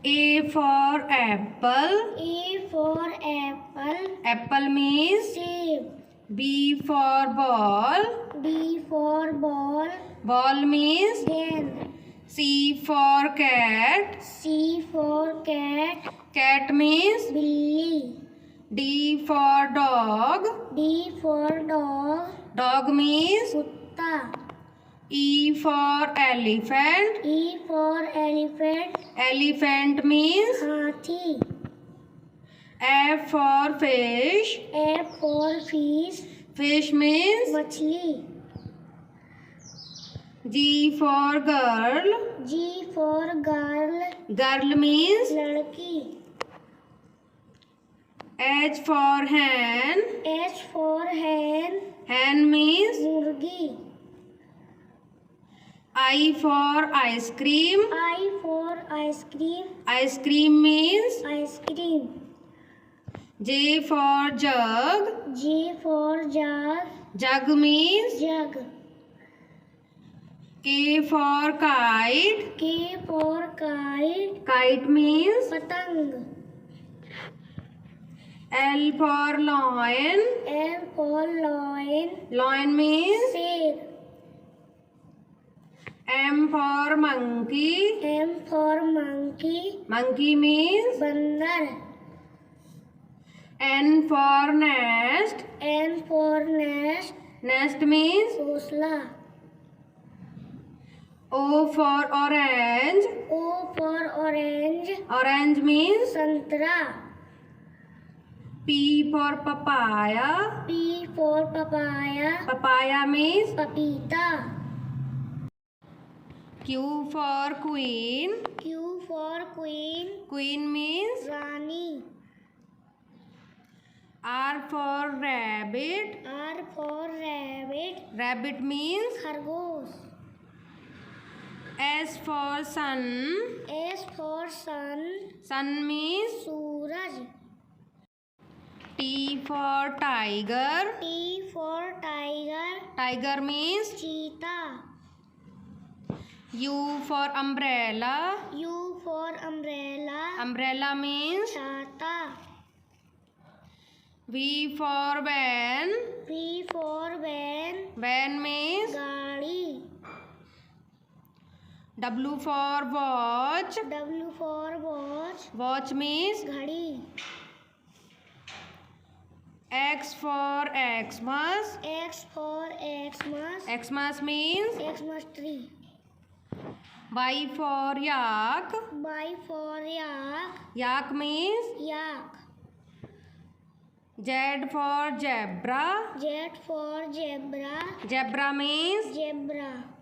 A for apple. A for apple. Apple means. Save. B for ball. B for ball. Ball means. Gain. C for cat. C for cat. Cat means. Billy. D for dog. D for dog. Dog means. Kutta. E for elephant. E for elephant. Elephant means. Hathi. F for fish. F for fish. Fish means. Machli. G for girl. G for girl. Girl means. Ladki. H for hen. H for hen. Hen means. Murgi. I for ice cream. I for ice cream. Ice cream means. Ice cream. J for jug. J for jug. Jug means. Jug. K for kite. K for kite. Kite means. Patang. L for lion. L for lion. Lion means. Sher. M for monkey. M for monkey. Monkey means. Bandar. N for nest. N for nest. Nest means. Ghosla. O for orange. O for orange. Orange means. Santra. P for papaya. P for papaya. Papaya means. Papita. Q for queen. Q for queen. Queen means. Rani. R for rabbit. R for rabbit. Rabbit means. Khargosh. S for sun. S for sun. Sun means. Suraj. T for tiger. T for tiger. Tiger means. Cheetah. U for umbrella. U for umbrella. Umbrella means. Chata. V for van. V for van. Van means. Gaadi. W for watch. W for watch. Watch means. Ghadi. X for Xmas. X for Xmas. Xmas means. Xmas tree. Y for yak. Y for yak. Yak means. Yak. Z for zebra. Z for zebra. Zebra means. Zebra.